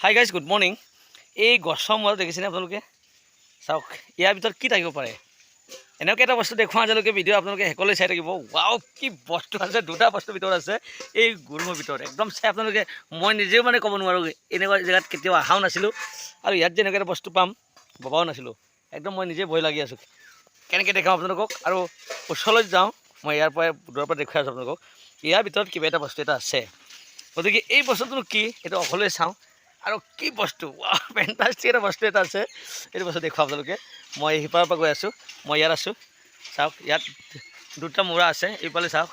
Hi guys good morning. এই গছৰ মূৰত দেখিছেনে আপোনালোকে? চাওক, ইয়াৰ ভিতৰত কি থাকিব পাৰে। এনেকৈ এটা বস্তু দেখুৱাওঁ আজিলৈকে ভিডিঅ' আপোনালোকে শেষলৈ চাই থাকিব। ৱাও, কি বস্তু আছে! দুটা বস্তুৰ ভিতৰত আছে এই গুৰুমৰ ভিতৰত। একদম চাই আপোনালোকে, মই নিজেও মানে ক'ব নোৱাৰোঁ, এনেকুৱা জেগাত কেতিয়াও অহাও নাছিলোঁ আৰু ইয়াত যে এনেকুৱা এটা বস্তু পাম ভবাও নাছিলোঁ। একদম মই নিজে ভয় লাগি আছোঁ। কেনেকৈ দেখাওঁ আপোনালোকক, আৰু ওচৰলৈ যাওঁ। মই ইয়াৰ পৰা দূৰৰ পৰা দেখুৱাই আছোঁ আপোনালোকক। ইয়াৰ ভিতৰত কিবা এটা বস্তু এটা আছে। গতিকে এই বস্তুটো কি সেইটো অকলে চাওঁ। আৰু কি বস্তু, ফেণ্টাষ্টিক এটা বস্তু এটা আছে। এইটো বস্তু দেখুৱাম আপোনালোকে। মই সিপাৰৰ পৰা গৈ আছোঁ, মই ইয়াত আছোঁ। চাওক, ইয়াত দুটা মূৰা আছে। এইফালে চাওক,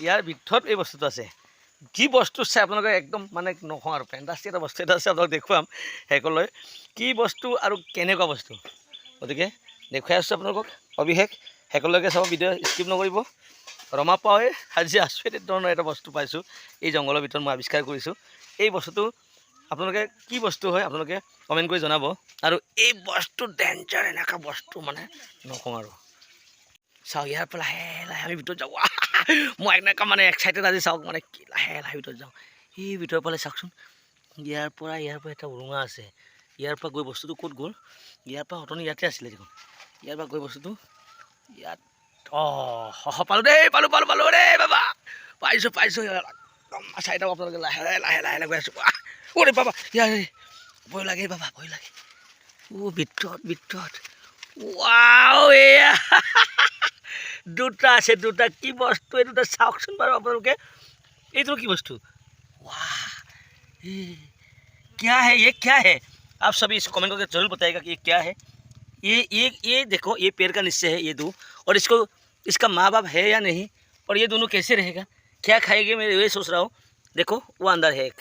ইয়াৰ ভিতৰত এই বস্তুটো আছে। কি বস্তু চাই আপোনালোকে একদম মানে নকওঁ আৰু, ফেণ্টাষ্টিক এটা বস্তু এটা আছে। আপোনালোক দেখুৱাম শেষলৈ কি বস্তু আৰু কেনেকুৱা বস্তু। গতিকে দেখুৱাই আছোঁ আপোনালোকক অভিষেক, শেষলৈকে চাব, ভিডিঅ' স্কিপ নকৰিব। ৰমা পাৱে আজি আচৰিত ধৰণৰ এটা বস্তু পাইছোঁ এই জংঘলৰ ভিতৰত, মই আৱিষ্কাৰ কৰিছোঁ। এই বস্তুটো আপোনালোকে কি বস্তু হয় আপোনালোকে কমেণ্ট কৰি জনাব। আৰু এই বস্তু ডেঞ্জাৰ, এনেকুৱা বস্তু মানে নকওঁ আৰু। চাওক, ইয়াৰ পৰা লাহে লাহে আমি ভিতৰত যাওঁ। মই এনেকুৱা মানে এক্সাইটেড আজি। চাওক মানে কি লাহে লাহে ভিতৰত যাওঁ। এই ভিতৰৰ ফালে চাওকচোন, ইয়াৰ পৰা এটা উৰুঙা আছে। ইয়াৰ পৰা গৈ বস্তুটো ক'ত গ'ল? ইয়াৰ পৰা অথনি ইয়াতে আছিলে দেখোন। ইয়াৰ পৰা গৈ বস্তুটো ইয়াত, পালোঁ দেই, পালোঁ দেই বাবা, পাইছোঁ। একদম চাই থাকক আপোনালোকে, লাহে লাহে লাহে গৈ আছোঁ। ওৰে বাবা, ইয়াৰ ভয় লাগে বাবা, ভয় লাগে। ভিতৰত ৱাও, এয়া দুটা আছে, দুটা। কি বস্তু এই দুটা চাওকচোন বাৰু আপোনালোকে। এইটো কি বস্তু? वाह, क्या है ये, क्या है? आप सभी इस कमेंट करके जरूर बताइएगा कि ये क्या है। ये देखो, ये पेड़ का नीचे है ये दो, और इसका माँ बाप है या नहीं, और ये दोनों कैसे रहेगा, क्या खाएंगे, मैं ये सोच रहा हूँ। देखो वो अंदर है एक,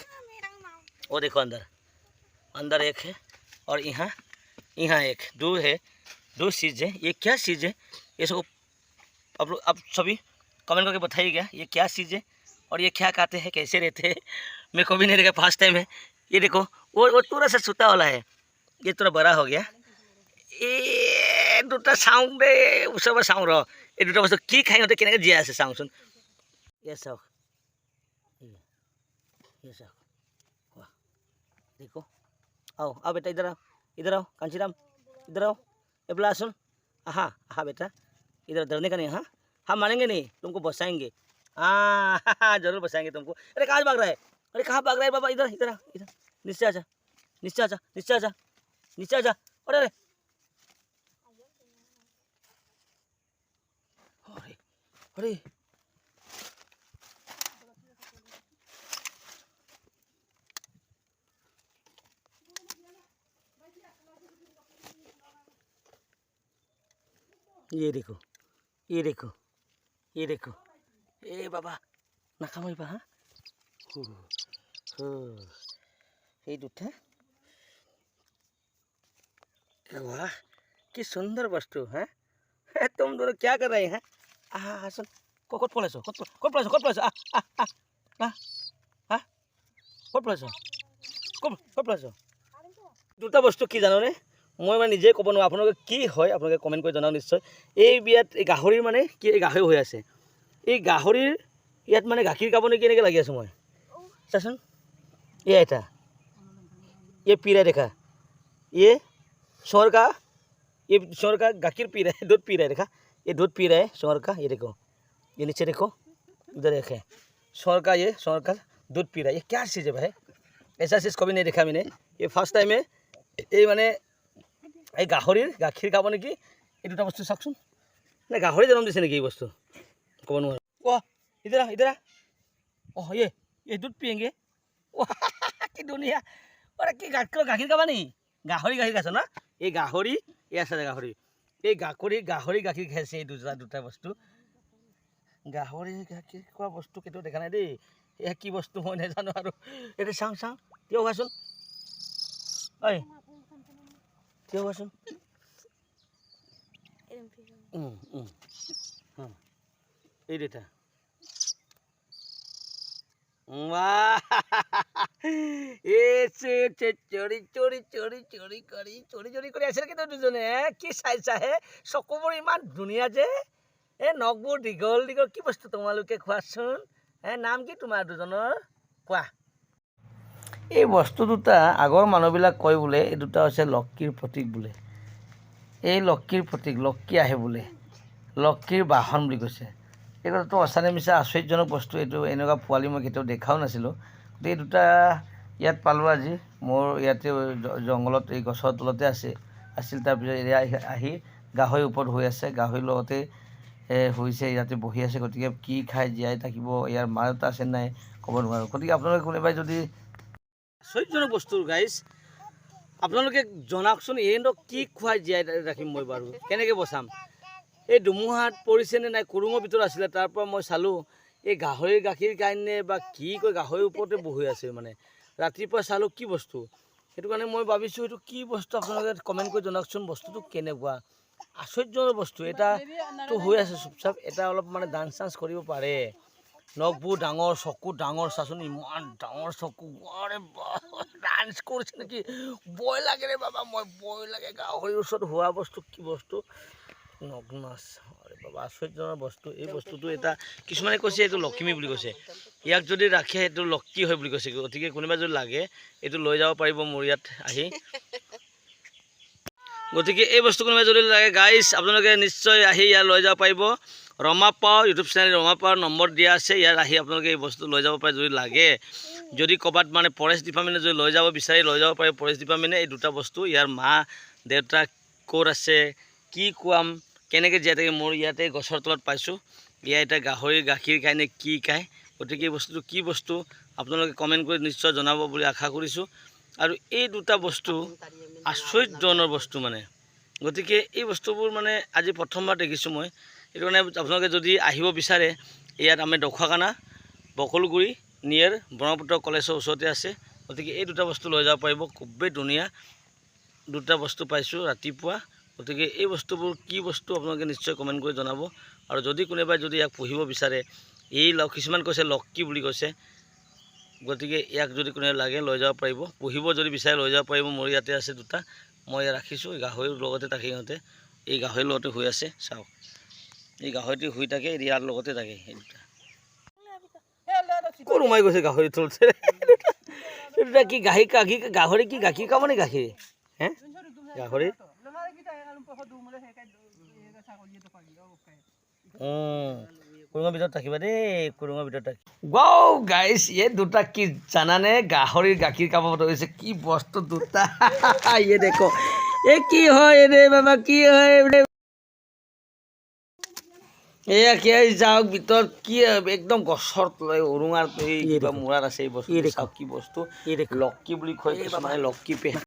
वो देखो अंदर एक है, और यहाँ एक, दो है, दो चीज़ है। ये क्या चीज़ है ये सब आप सभी कमेंट करके बताइएगा ये क्या चीज़ है, और ये क्या खाते हैं, कैसे रहते हैं। मैं कभी नहीं देखा, फर्स्ट टाइम है। ये देखो, वो थोड़ा सा सूता वाला है, ये थोड़ा बड़ा हो गया। এই দুটা চাওঁ দেই, ওচৰৰ পৰা চাওঁ ৰ। এই দুটা বস্তু কি খাই সিহঁতে কেনেকৈ জীয়াই আছে চাওঁচোন। চাওক, চাওক, देखो, आओ बेटा, इधर आओ कांचीराम, इधर आओ, ये बोला सुन, हाँ बेटा, इधर डरने का नहीं। हाँ मानेंगे नहीं, तुमको बचाएंगे। हाँ जरूर बचाएंगे तुमको। अरे कहाँ भाग रहा है, अरे कहाँ भाग रहा है बाबा, इधर नीचे आजा। अरे अरे ये देखो, ए बाबा नाकामिबा। ये दुटा, वाह कि सुंदर वस्तु है। तुम दोनों क्या कर रहे हैं? सुन, ক'ত পলাইছ? ক'ত পলাইছ? দুটা বস্তু কি জানোনে, মই মানে নিজে ক'ব নোৱাৰোঁ। আপোনালোকে কি হয় আপোনালোকে কমেণ্ট কৰি জনাওক নিশ্চয়। এই বিয়াত এই গাহৰিৰ মানে কি, এই গাহৰি হৈ আছে। এই গাহৰিৰ ইয়াত মানে গাখীৰ খাব নেকি এনেকৈ লাগি আছোঁ মই। চাচোন, এটা ये पी रहा है, देखा, ये शोर का गाखिर पी रहा है, दूध पी रहा है। देखा, ये दूध पी रहा है शोर का। ये देखो, ये नीचे देखो, इधर देखे, शोर का दूध पी रहा है। ये क्या चीज़ है भाई? ऐसा चीज़ कभी नहीं देखा मैंने, ये फर्स्ट टाइम है। ये माने এই গাহৰিৰ গাখীৰ খাব নেকি এই দুটা বস্তু চাওকচোন। নে গাহৰি জন্ম দিছে নেকি এই বস্তু, ক'ব নোৱাৰোঁ। इधर ये दूध पिएंगे। কি ধুনীয়া। अरे কি গাখীৰ খাবা নি? গাহৰি গাখীৰ খাইছ না? এই গাহৰি, এই আছে গাহৰি, এই গাহৰি গাখীৰ খাইছে। এই দুটা বস্তু, গাহৰি গাখীৰ খোৱা বস্তু কেতিয়াও দেখা নাই দেই। এয়া কি বস্তু মই নাজানো আৰু। এইটো চাওঁ, কিয় হোৱাচোন, কিয় হোৱাচোন। এই দুটা চৰি কৰি আছে কিন্তু দুজনে। কি চাইছা হে, চকুবোৰ ইমান ধুনীয়া যে, নখবোৰ দীঘল। কি বস্তু তোমালোকে খোৱাচোন। নাম কি তোমাৰ দুজনৰ, কোৱা। এই বস্তু দুটা আগৰ মানুহবিলাক কয় বোলে এই দুটা হৈছে লক্ষীৰ প্ৰতীক বোলে। এই লক্ষীৰ প্ৰতীক, লক্ষী আহে বোলে, লক্ষীৰ বাহন বুলি কৈছে। এই কথাটো অচানে মিছা আশ্চৰ্যজনক বস্তু। এইটো এনেকুৱা পোৱালি মই কেতিয়াও দেখাও নাছিলোঁ। গতিকে এই দুটা ইয়াত পালোঁ আজি। মোৰ ইয়াতে জংঘলত এই গছৰ তলতে আছিল। তাৰপিছত এয়া আহি গাহৰিৰ ওপৰত শুই আছে, গাহৰিৰ লগতে শুইছে, ইয়াতে বহি আছে। গতিকে কি খাই জীয়াই থাকিব, ইয়াৰ মা দেউতা আছে নাই ক'ব নোৱাৰোঁ। গতিকে আপোনালোকে কোনোবাই যদি আশ্চৰ্যজনক বস্তু গাইজ, আপোনালোকে জনাওকচোন এইটো কি খুৱাই জীয়াই ৰাখিম মই বাৰু, কেনেকৈ বচাম? এই ধুমুহাত পৰিছেনে নাই, কুৰুঙৰ ভিতৰত আছিলে, তাৰ পৰা মই চালোঁ এই গাহৰিৰ গাখীৰ কাৰণে বা কি কয় গাহৰিৰ ওপৰতে বহি আছে। মানে ৰাতিপুৱা চালোঁ কি বস্তু, সেইটো কাৰণে মই ভাবিছোঁ এইটো কি বস্তু। আপোনালোকে কমেণ্ট কৰি জনাওকচোন বস্তুটো কেনেকুৱা। আশ্চৰ্যজনক বস্তু। এটাতো হৈ আছে চুপচাপ, এটা অলপ মানে ডান্স চান্স কৰিব পাৰে। নখবোৰ ডাঙৰ, চকু ডাঙৰ, চাচোন ইমান ডাঙৰ চকু। আৰে ডান্স কৰিছে নেকি? ভয় লাগে ৰে বাবা, মই ভয় লাগে। গাহৰিৰ ওচৰত হোৱা বস্তু কি বস্তু? নগ্নাচ। আৰে বাবা আশ্চৰ্যজনক বস্তু। এই বস্তুটো এটা কিছুমানে কৈছে এইটো লক্ষ্মী বুলি কৈছে। ইয়াক যদি ৰাখে এইটো লক্ষী হয় বুলি কৈছে। গতিকে কোনোবাই যদি লাগে এইটো লৈ যাব পাৰিব মোৰ ইয়াত আহি। গতিকে এই বস্তু কোনোবাই যদি লাগে গাইজ, আপোনালোকে নিশ্চয় আহি ইয়াত লৈ যাব পাৰিব। ৰমা পাও ইউটিউব চেনেল ৰমা পাওৰ নম্বৰ দিয়া আছে, ইয়াত আহি আপোনালোকে এই বস্তু লৈ যাব পাৰে যদি লাগে। যদি ক'ৰবাত মানে ফৰেষ্ট ডিপাৰ্টমেণ্টে যদি লৈ যাব বিচাৰি লৈ যাব পাৰে ফৰেষ্ট ডিপাৰ্টমেণ্টে এই দুটা বস্তু। ইয়াৰ মা দেউতা ক'ত আছে, কি খুৱাম, কেনেকৈ জীয়াই থাকে, মোৰ ইয়াতে গছৰ তলত পাইছোঁ। ইয়াৰ এতিয়া গাহৰিৰ গাখীৰ খায় নে কি খায়। গতিকে এই বস্তুটো কি বস্তু আপোনালোকে কমেণ্ট কৰি নিশ্চয় জনাব বুলি আশা কৰিছোঁ। আৰু এই দুটা বস্তু আশ্চৰ্যজনক বস্তু মানে। গতিকে এই বস্তুবোৰ মানে আজি প্ৰথমবাৰ দেখিছোঁ মই। সেইটো কাৰণে আপোনালোকে যদি আহিব বিচাৰে, ইয়াত আমি দখুৱাখানা বকলগুৰি নিয়েৰ ব্ৰহ্মপুত্ৰ কলেজৰ ওচৰতে আছে। গতিকে এই দুটা বস্তু লৈ যাব পাৰিব। খুবেই ধুনীয়া দুটা বস্তু পাইছোঁ ৰাতিপুৱা। গতিকে এই বস্তুবোৰ কি বস্তু আপোনালোকে নিশ্চয় কমেণ্ট কৰি জনাব। আৰু যদি কোনোবাই যদি ইয়াক পুহিব বিচাৰে, এই কিছুমান কৈছে লক্ষী বুলি কৈছে। গতিকে ইয়াক যদি কোনোবাই লাগে লৈ যাব পাৰিব। পুহিব যদি বিচাৰে লৈ যাব পাৰিব। মোৰ ইয়াতে আছে দুটা, মই ইয়াত ৰাখিছোঁ। গাহৰিৰ লগতে থাকে, সিহঁতে এই গাহৰিৰ লগতে শুই আছে। চাওক এই গাহৰিটো শুই থাকে, ইয়াৰ লগতে থাকে। এই দুটা ক'ত সোমাই গৈছে গাহৰি তলতে? এই দুটা কি গাহৰি কি গাখীৰ খাব নে গাখীৰ? হে গাহৰি কুৰুঙৰ ভিতৰত থাকিবা দেই, কুৰুঙৰ ভিতৰত থাকি। ৱাও গাইছ, এই দুটা কি জানানে? গাহৰিৰ গাখীৰ খাব ধৰিছে। কি বস্তু দুটা। এই দেখো এই কি হয় ৰে বাবা, কি হয় এয়া কি যাওক ভিতৰত কি একদম গছৰ উৰুঙাৰ এই কিবা মূৰাত আছে। এই বস্তু চাওক কি বস্তু, লক্ষী বুলি কয় কিছুমানে, লক্ষী